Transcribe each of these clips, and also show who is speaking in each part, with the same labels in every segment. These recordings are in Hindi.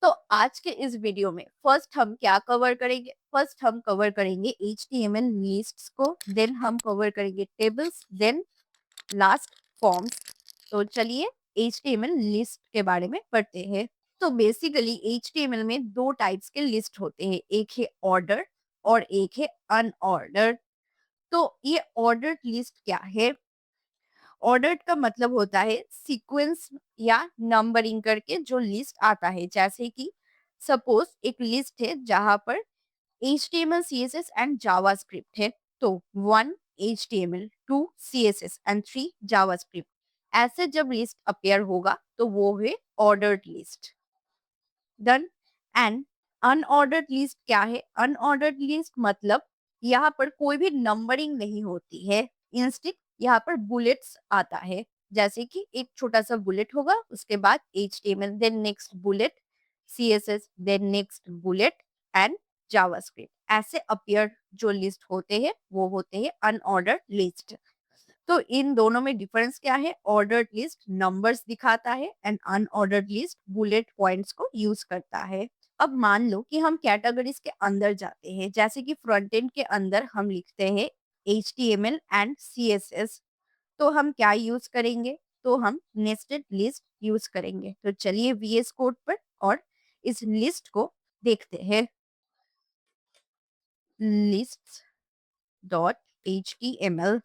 Speaker 1: तो आज के इस वीडियो में फर्स्ट हम क्या कवर करेंगे? फर्स्ट हम कवर करेंगे एचटीएमएल लिस्ट्स को, देन हम कवर करेंगे टेबल्स, देन लास्ट फॉर्म्स। तो चलिए एचटीएमएल लिस्ट के बारे में पढ़ते हैं। तो बेसिकली एचटीएमएल में दो टाइप्स के लिस्ट होते हैं, एक है ऑर्डर और एक है अनऑर्डर्ड। तो ये ऑर्डर्ड लिस्ट क्या है? ऑर्डर्ड का मतलब होता है सीक्वेंस या नंबरिंग करके जो लिस्ट आता है। जैसे कि सपोज एक लिस्ट है जहां पर HTML, CSS एंड जावास्क्रिप्ट है। तो 1 HTML, 2 CSS एंड 3 जावास्क्रिप्ट, ऐसे जब लिस्ट अपीयर होगा तो वो है ordered list. Done. And unordered list क्या है? अनऑर्डर्ड लिस्ट मतलब यहाँ पर कोई भी नंबरिंग नहीं होती है, इंस्टेड यहाँ पर बुलेट्स आता है। जैसे कि एक छोटा सा बुलेट होगा, उसके बाद HTML, then next bullet CSS, then next bullet and JavaScript, ऐसे अपीयर जो लिस्ट होते हैं वो होते हैं अनऑर्डर्ड लिस्ट। तो इन दोनों में डिफरेंस क्या है? ऑर्डर्ड लिस्ट नंबर्स दिखाता है and unordered list bullet points को यूज करता है। अब मान लो कि हम कैटेगरीज के अंदर जाते हैं, जैसे कि फ्रंट एंड के अंदर हम लिखते हैं HTML एंड CSS, तो हम क्या यूज करेंगे? तो हम नेस्टेड लिस्ट यूज करेंगे। तो चलिए VS कोड पर और इस लिस्ट को देखते हैं। Lists dot HTML।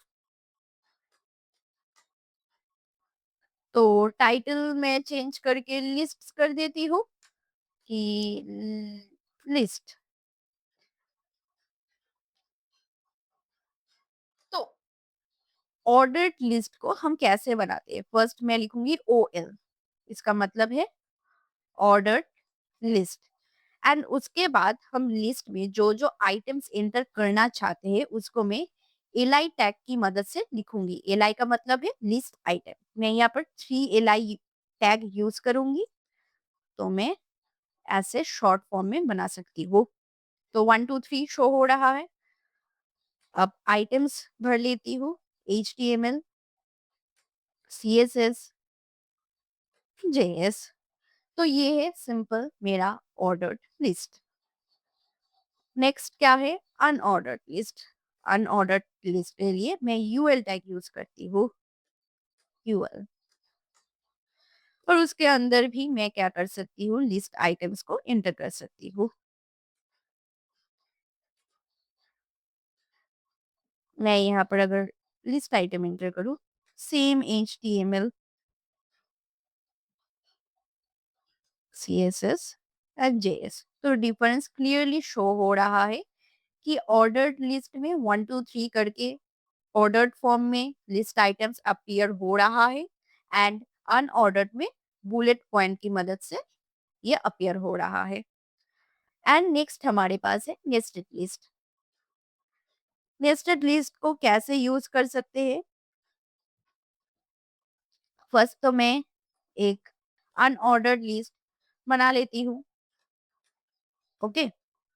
Speaker 1: तो टाइटल मैं चेंज करके लिस्ट्स कर देती हूँ कि लिस्ट। तो ऑर्डर्ड लिस्ट को हम कैसे बनाते हैं? फर्स्ट मैं लिखूंगी OL, इसका मतलब है ऑर्डर्ड लिस्ट। एंड उसके बाद हम लिस्ट में जो जो आइटम्स एंटर करना चाहते हैं उसको मैं एल टैग की मदद से लिखूंगी। एल का मतलब है लिस्ट आइटम। मैं यहाँ पर 3 LI टैग यूज करूंगी, तो मैं ऐसे शॉर्ट फॉर्म में बना सकती हूँ। तो 1 2 3 शो हो रहा है। अब आइटम्स भर लेती हूँ, HTML, CSS, JS। तो ये है सिंपल मेरा ऑर्डर्ड लिस्ट। नेक्स्ट क्या है? Unordered list. अनऑर्डर्ड लिस्ट के लिए मैं UL टैग यूज करती हूँ, UL। और उसके अंदर भी मैं क्या कर सकती हूँ? लिस्ट आइटम्स को एंटर कर सकती हूँ। मैं यहाँ पर अगर लिस्ट आइटम एंटर करूँ, same HTML, CSS and JS, तो डिफरेंस क्लियरली शो हो रहा है कि ऑर्डर्ड लिस्ट में 1 2 3 करके ऑर्डर्ड फॉर्म में लिस्ट आइटम्स अपीयर हो रहा है एंड अनऑर्डर्ड में बुलेट पॉइंट की मदद से ये अपीयर हो रहा है। एंड नेक्स्ट हमारे पास है नेस्टेड लिस्ट। नेस्टेड लिस्ट को कैसे यूज कर सकते हैं? फर्स्ट तो मैं एक अनऑर्डर्ड लिस्ट बना लेती हूँ। ओके।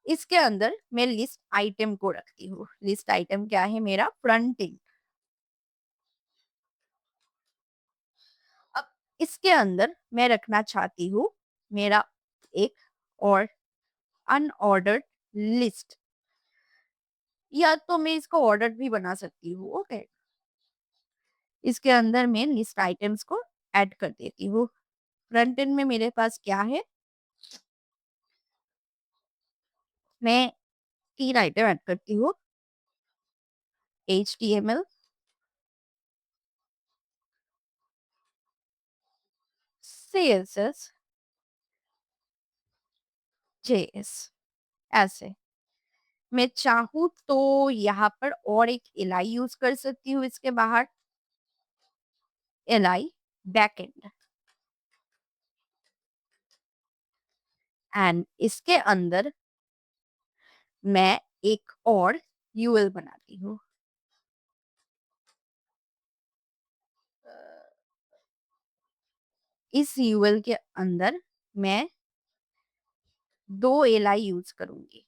Speaker 1: इसके अंदर मैं लिस्ट आइटम को रखती हूँ। लिस्ट आइटम क्या है? मेरा फ्रंट एंड। अब इसके अंदर मैं रखना चाहती हूँ मेरा एक और अनऑर्डर्ड लिस्ट, या तो मैं इसको ऑर्डर भी बना सकती हूँ। ओके। इसके अंदर मैं लिस्ट आइटम्स को ऐड कर देती हूँ। फ्रंट एंड में मेरे पास क्या है? मैं 3 आइटम ऐड करती हूँ, HTML, CSS, JS, ऐसे। मैं चाहूँ तो यहाँ पर और एक LI यूज कर सकती हूँ इसके बाहर, LI बैकएंड। एंड इसके अंदर मैं एक और UL बनाती हूँ। इस UL के अंदर मैं 2 LI यूज करूंगी।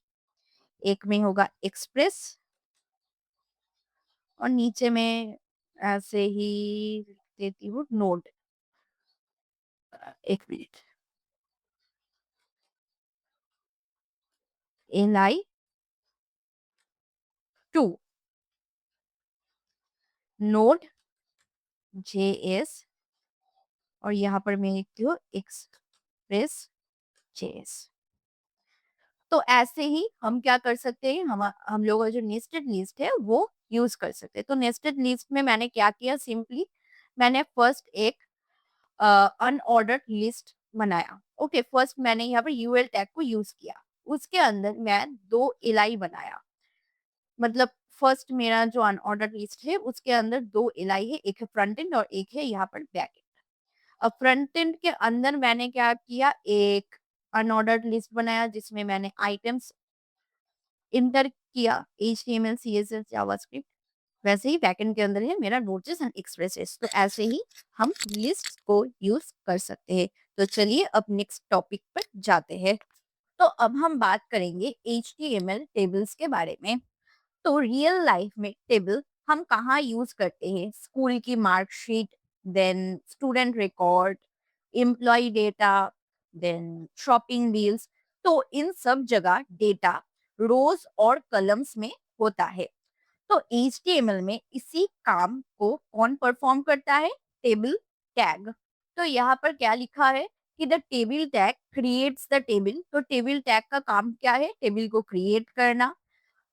Speaker 1: एक में होगा एक्सप्रेस और नीचे में ऐसे ही लिख देती हूँ नोड। एक मिनट। li2 नोड जेएस और यहाँ पर मैं लिखती हूँ एक्सप्रेस जेएस। तो ऐसे ही हम क्या कर सकते हैं, हम लोगों का जो नेस्टेड लिस्ट है वो यूज कर सकते हैं। तो नेस्टेड लिस्ट में मैंने क्या किया, सिंपली मैंने फर्स्ट एक अनऑर्डर्ड लिस्ट बनाया। ओके, फर्स्ट मैंने यहाँ पर यूएल टैग को यूज किया, उसके अंदर मैं 2 एलआई बनाया। मतलब फर्स्ट मेरा जो अनऑर्डर्ड लिस्ट है उसके अंदर 2 एलआई है, एक है फ्रंट एंड और एक है यहाँ पर बैक एंड। अब फ्रंट एंड के अंदर मैंने क्या किया, एक अनऑर्डर्ड लिस्ट बनाया जिसमें मैंने आइटम्स इंटर किया, HTML CSS जावास्क्रिप्ट। वैसे ही बैकएंड के अंदर है मेरा नोट.js एंड एक्सप्रेस। तो ऐसे ही हम लिस्ट को यूज कर सकते हैं। तो चलिए अब नेक्स्ट टॉपिक पर जाते हैं। तो अब हम बात करेंगे HTML टेबल्स के बारे में। तो रियल लाइफ में टेबल हम कहाँ यूज करते हैं, स्कूल की marksheet, then student record, employ data, then shopping deals. तो इन सब जगह डेटा रोज और कलम्स में होता है। तो HTML में इसी काम को कौन परफॉर्म करता है, टेबल टैग। तो यहाँ पर क्या लिखा है कि the table tag creates the table. तो टेबल टैग का काम क्या है, टेबल को क्रिएट करना।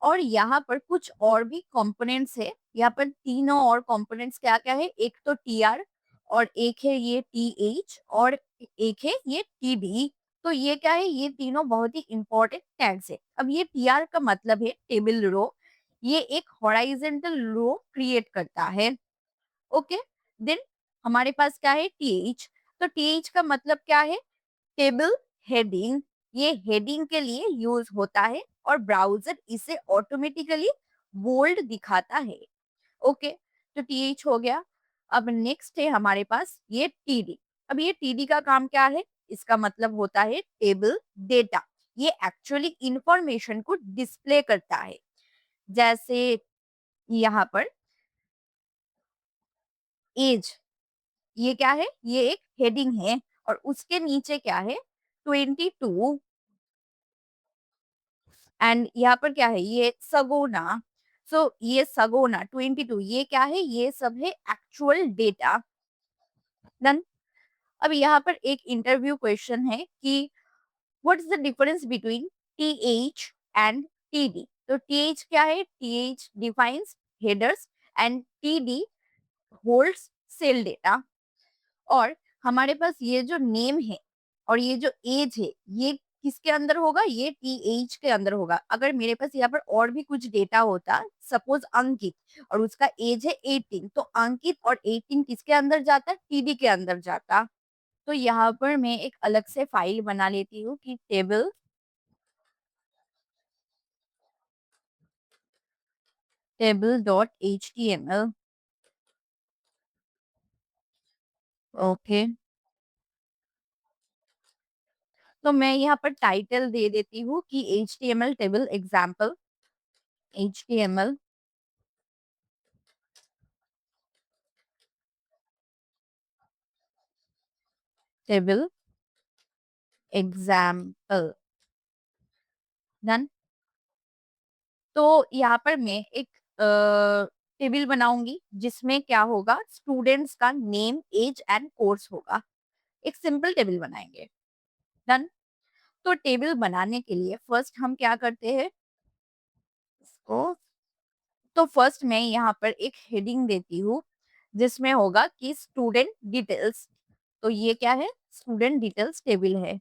Speaker 1: और यहाँ पर कुछ और भी कंपोनेंट्स है, यहाँ पर तीनों और कंपोनेंट्स क्या क्या है, एक तो टीआर और एक है ये टीएच और एक है ये टीडी। तो ये क्या है, ये तीनों बहुत ही इंपॉर्टेंट टैग्स है। अब ये टीआर का मतलब है टेबल रो, ये एक हॉराइजेंटल रो क्रिएट करता है। ओके, देन हमारे पास क्या है टीएच। तो टीएच का मतलब क्या है, टेबल हेडिंग। ये हेडिंग के लिए यूज होता है और ब्राउजर इसे ऑटोमेटिकली बोल्ड दिखाता है। ओके, तो टीएच हो गया। अब नेक्स्ट है हमारे पास ये टीडी। अब ये टीडी का काम क्या है, इसका मतलब होता है टेबल डेटा। ये एक्चुअली इंफॉर्मेशन को डिस्प्ले करता है। जैसे यहाँ पर एज, ये क्या है, ये एक हेडिंग है और उसके नीचे क्या है 22। एंड यहाँ पर क्या है, ये सगोना। सो ये सगोना 22 ये क्या है, ये सब है एक्चुअल डेटा। डन। अब यहाँ पर एक इंटरव्यू क्वेश्चन है कि what is the difference between TH and TD. तो टीएच क्या है, TH defines headers and TD holds cell data. और हमारे पास ये जो नेम है और ये जो एज है, ये किसके अंदर होगा, ये टीएच के अंदर होगा। अगर मेरे पास यहाँ पर और भी कुछ डेटा होता, सपोज अंकित, और उसका एज है 18, तो अंकित और 18 किसके अंदर जाता, टीडी के अंदर जाता। तो यहाँ पर मैं एक अलग से फाइल बना लेती हूँ कि table.html। ओके, तो मैं यहाँ पर टाइटल दे देती हूँ कि HTML table example, HTML table example. Done. तो यहाँ पर मैं एक टेबल बनाऊंगी जिसमें क्या होगा, स्टूडेंट्स का नेम, एज एंड कोर्स होगा। एक सिंपल टेबल बनाएंगे। डन। तो टेबल बनाने के लिए फर्स्ट हम क्या करते हैं, इसको, तो फर्स्ट मैं यहाँ पर एक हेडिंग देती हूँ जिसमें होगा कि स्टूडेंट डिटेल्स। तो ये क्या है, स्टूडेंट डिटेल्स टेबल है।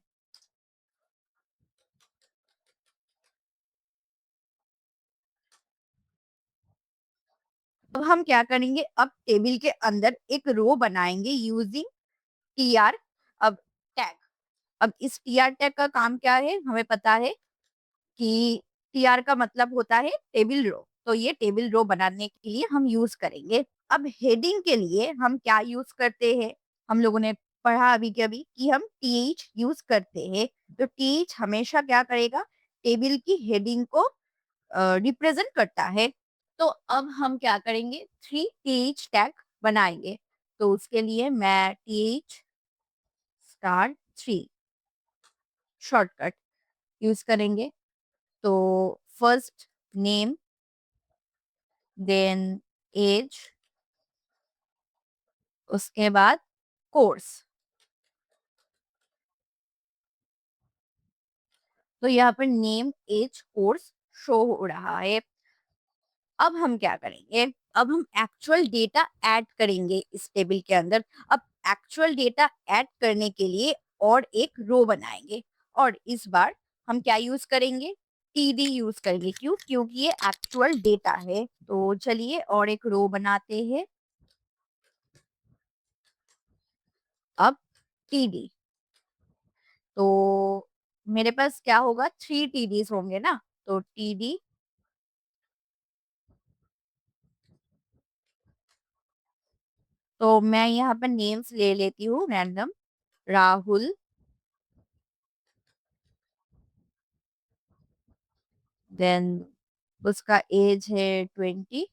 Speaker 1: अब हम क्या करेंगे, अब टेबल के अंदर एक रो बनाएंगे यूजिंग टीआर। अब टैग, अब इस टीआर टैग का काम क्या है, हमें पता है कि टीआर का मतलब होता है टेबल रो। तो ये टेबल रो बनाने के लिए हम यूज करेंगे। अब हेडिंग के लिए हम क्या यूज करते हैं, हम लोगों ने पढ़ा अभी के अभी कि हम टीएच यूज करते हैं। तो टीएच हमेशा क्या करेगा, टेबल की हेडिंग को रिप्रेजेंट करता है। तो अब हम क्या करेंगे, 3th टैग बनाएंगे। तो उसके लिए मैं th*3 शॉर्टकट यूज करेंगे। तो फर्स्ट नेम, देन एज, उसके बाद कोर्स। तो यहाँ पर नेम, एज, कोर्स शो हो रहा है। अब हम क्या करेंगे? अब हम एक्चुअल डेटा ऐड करेंगे इस टेबल के अंदर। अब एक्चुअल डेटा ऐड करने के लिए और एक रो बनाएंगे, और इस बार हम क्या यूज करेंगे? टीडी यूज करेंगे। क्यों? क्योंकि ये एक्चुअल डेटा है। तो चलिए और एक रो बनाते हैं। अब टीडी, तो मेरे पास क्या होगा? 3 टीडीज होंगे ना। तो टीडी, तो मैं यहाँ पर नेम्स ले लेती हूँ रैंडम। राहुल, देन उसका एज है 20,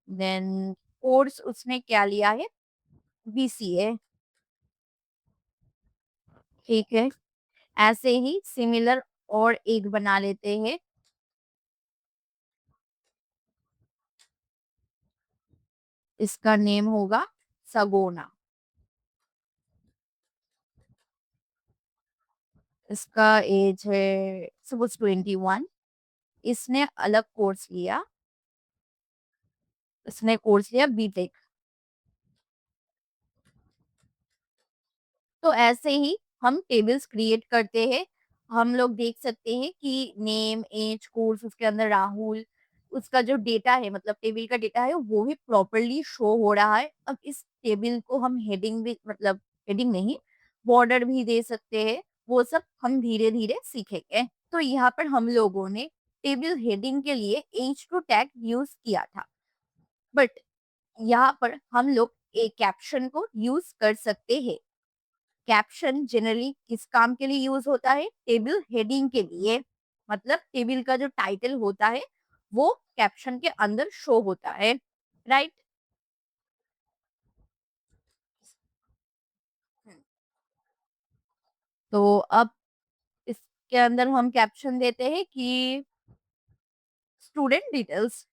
Speaker 1: देन कोर्स उसने क्या लिया है? बीसीए। ठीक है, ऐसे ही सिमिलर और एक बना लेते हैं। इसका नेम होगा सगोना। इसका एज है सपोज 21। इसने अलग कोर्स लिया, इसने कोर्स लिया बीटेक। तो ऐसे ही हम टेबल्स क्रिएट करते हैं। हम लोग देख सकते हैं कि नेम, एज, कोर्स, उसके अंदर राहुल, उसका जो डेटा है, मतलब टेबल का डेटा है, वो भी प्रॉपरली शो हो रहा है। अब इस टेबल को हम हेडिंग भी, मतलब हेडिंग नहीं, बॉर्डर भी दे सकते हैं। वो सब हम धीरे धीरे सीखेंगे। तो यहाँ पर हम लोगों ने टेबल हेडिंग के लिए H2 टैग यूज किया था, बट यहाँ पर हम लोग एक कैप्शन को यूज कर सकते हैं। कैप्शन जनरली किस काम के लिए यूज होता है? टेबल हेडिंग के लिए। मतलब टेबल का जो टाइटल होता है वो कैप्शन के अंदर शो होता है, राइट? तो अब इसके अंदर हम कैप्शन देते हैं कि स्टूडेंट डिटेल्स।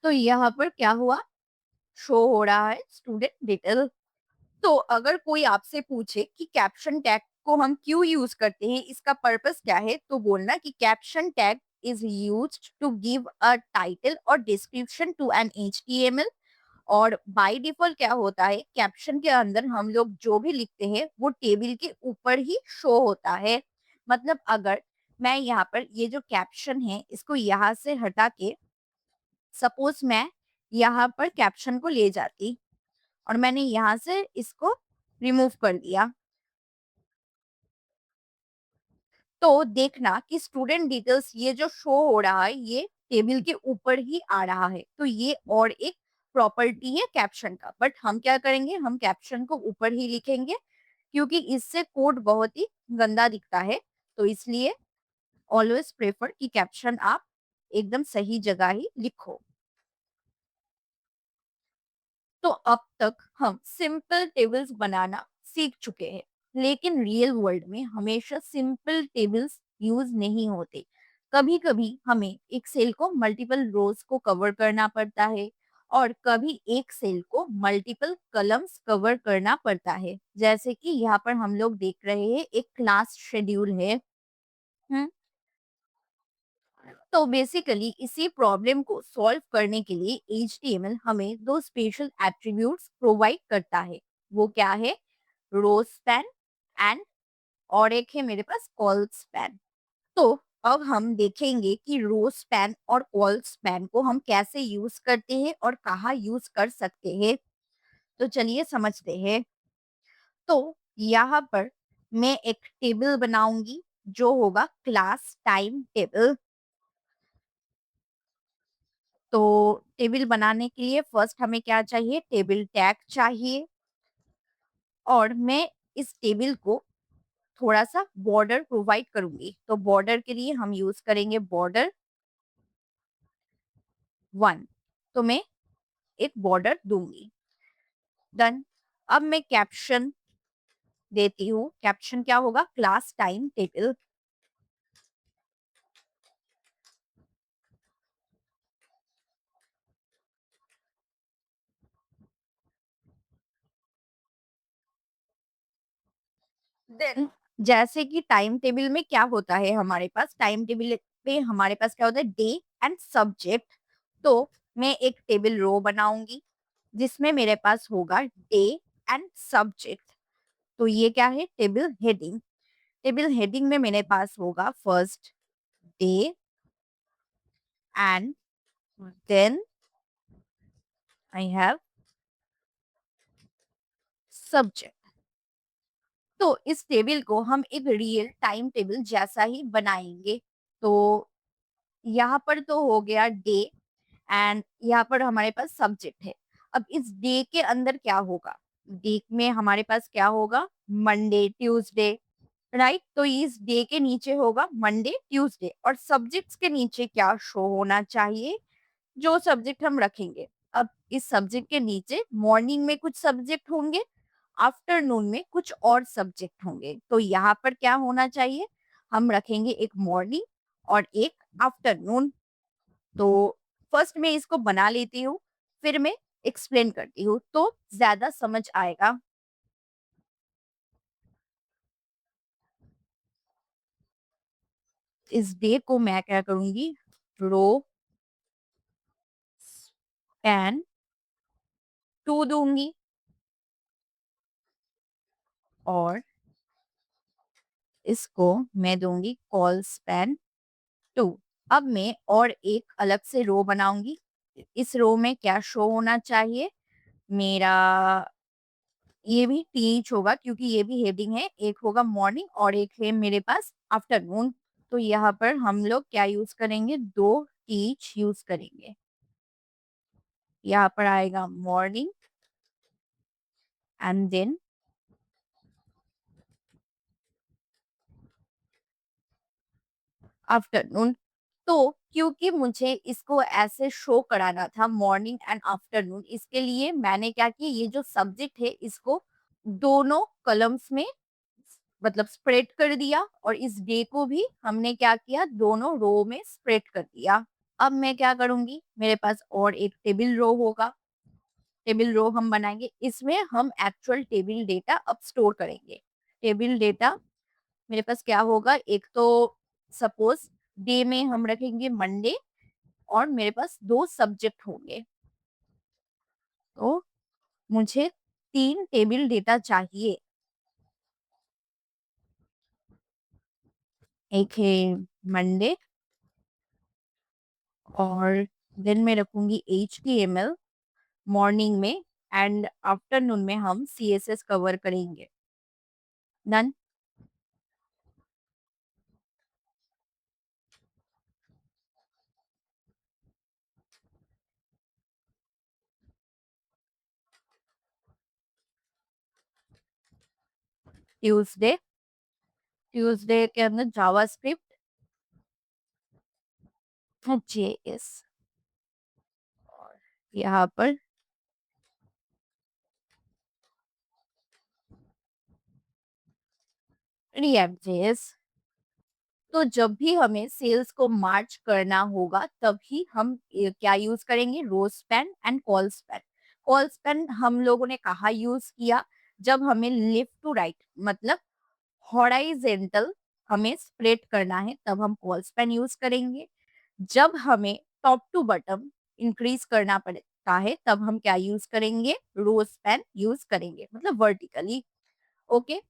Speaker 1: तो यहाँ पर क्या हुआ? शो हो रहा है स्टूडेंट डिटेल। तो अगर कोई आपसे पूछे कि कैप्शन टैग को हम क्यों यूज करते हैं, इसका पर्पस क्या है, तो बोलना कि caption tag is used to give a title और डिस्क्रिप्शन टू एन एचटीएमएल। और बाय डिफॉल्ट क्या होता है, कैप्शन के अंदर हम लोग जो भी लिखते हैं वो टेबल के ऊपर ही शो होता है। मतलब अगर मैं यहाँ पर ये जो कैप्शन है इसको यहाँ से हटा के, सपोज मैं यहाँ पर कैप्शन को ले जाती और मैंने यहाँ से इसको रिमूव कर दिया, तो देखना कि स्टूडेंट डिटेल्स ये जो शो हो रहा है ये टेबल के ऊपर ही आ रहा है। तो ये और एक प्रॉपर्टी है कैप्शन का। बट हम क्या करेंगे? हम कैप्शन को ऊपर ही लिखेंगे, क्योंकि इससे कोड बहुत ही गंदा दिखता है। तो इसलिए ऑलवेज प्रेफर कि कैप्शन आप एकदम सही जगह ही लिखो। तो अब तक हम सिंपल टेबल्स बनाना सीख चुके हैं, लेकिन रियल वर्ल्ड में हमेशा सिंपल टेबल्स यूज नहीं होते। कभी कभी हमें एक सेल को मल्टीपल रोज को कवर करना पड़ता है, और कभी एक सेल को मल्टीपल कलम्स कवर करना पड़ता है। जैसे कि यहाँ पर हम लोग देख रहे हैं एक क्लास शेड्यूल है। हम्म, तो बेसिकली इसी प्रॉब्लम को सॉल्व करने के लिए HTML हमें दो स्पेशल एट्रीब्यूट्स प्रोवाइड करता है। वो क्या है? रो स्पैन एंड, और एक है मेरे पास कॉल स्पैन। तो अब हम देखेंगे कि रो स्पैन और कॉल स्पैन को हम कैसे यूज करते हैं और कहाँ यूज कर सकते हैं। तो चलिए समझते हैं। तो यहाँ पर मैं एक टेबल बनाऊंगी जो होगा क्लास टाइम टेबल। तो टेबल बनाने के लिए फर्स्ट हमें क्या चाहिए? टेबल टैग चाहिए। और मैं इस टेबल को थोड़ा सा बॉर्डर प्रोवाइड करूंगी। तो बॉर्डर के लिए हम यूज करेंगे बॉर्डर। 1, तो मैं एक बॉर्डर दूंगी। डन। अब मैं कैप्शन देती हूँ। कैप्शन क्या होगा? Class time table. देन जैसे कि टाइम टेबल में क्या होता है, हमारे पास टाइम टेबल पे हमारे पास क्या होता है? Day and subject. तो मैं एक टेबल रो बनाऊंगी जिसमें मेरे पास होगा डे एंड सब्जेक्ट। तो ये क्या है? Table heading. टेबल हेडिंग में मेरे पास होगा first day and then I have subject. तो इस टेबल को हम एक रियल टाइम टेबल जैसा ही बनाएंगे। तो यहाँ पर तो हो गया डे एंड यहाँ पर हमारे पास सब्जेक्ट है। अब इस डे के अंदर क्या होगा? डे में हमारे पास क्या होगा? Monday, Tuesday, right. तो इस डे के नीचे होगा मंडे, ट्यूसडे, और सब्जेक्ट्स के नीचे क्या शो होना चाहिए? जो सब्जेक्ट हम रखेंगे। अब इस सब्जेक्ट के नीचे मॉर्निंग में कुछ सब्जेक्ट होंगे, आफ्टरनून में कुछ और सब्जेक्ट होंगे। तो यहाँ पर क्या होना चाहिए? हम रखेंगे एक मॉर्निंग और एक आफ्टरनून। तो फर्स्ट मैं इसको बना लेती हूँ, फिर मैं एक्सप्लेन करती हूँ तो ज्यादा समझ आएगा। इस डे को मैं क्या करूंगी? रो स्पैन 2 दूंगी और इसको मैं दूंगी कॉल स्पैन 2। अब मैं और एक अलग से रो बनाऊंगी। इस रो में क्या शो होना चाहिए? मेरा ये भी टीच होगा क्योंकि ये भी हेडिंग है। एक होगा मॉर्निंग और एक है मेरे पास आफ्टरनून। तो यहाँ पर हम लोग क्या यूज करेंगे? 2 टीच यूज करेंगे। यहाँ पर आएगा मॉर्निंग एंड देन आफ्टरनून। तो क्योंकि मुझे इसको ऐसे शो कराना था मॉर्निंग एंड आफ्टरनून, इसके लिए मैंने क्या किया? ये जो सब्जेक्ट है इसको दोनों कॉलम्स में मतलब स्प्रेड कर दिया, और इस डे को भी हमने क्या किया? दोनों रो में स्प्रेड कर दिया। अब मैं क्या करूंगी? मेरे पास और एक टेबल रो होगा। टेबल रो हम बनाएंगे, इसमें हम एक्चुअल टेबल डेटा अब स्टोर करेंगे। टेबल डेटा मेरे पास क्या होगा? एक तो सपोज डे में हम रखेंगे मंडे, और मेरे पास 2 सब्जेक्ट होंगे। तो मुझे 3 टेबल डेटा चाहिए। एक है मंडे, और देन मैं रखूंगी HTML मॉर्निंग में, एंड आफ्टरनून में हम CSS कवर करेंगे। डन। ट्यूसडे, ट्यूसडे के अंदर जावास्क्रिप्ट JS, और यहाँ पर रिएक्ट JS। तो जब भी हमें सेल्स को मार्च करना होगा तभी हम क्या यूज करेंगे? Row span and col span. Col span हम लोगों ने कहा यूज किया? जब हमें लेफ्ट टू राइट मतलब हॉराइजेंटल हमें स्प्रेड करना है तब हम कॉल स्पैन यूज करेंगे। जब हमें टॉप टू बॉटम इंक्रीज करना पड़ता है तब हम क्या यूज करेंगे? रो स्पैन यूज करेंगे, मतलब वर्टिकली। ओके।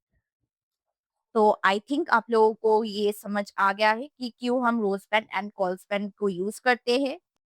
Speaker 1: तो आई थिंक आप लोगों को ये समझ आ गया है कि क्यों हम रोज पेन एंड कॉल्स पेन को यूज करते हैं।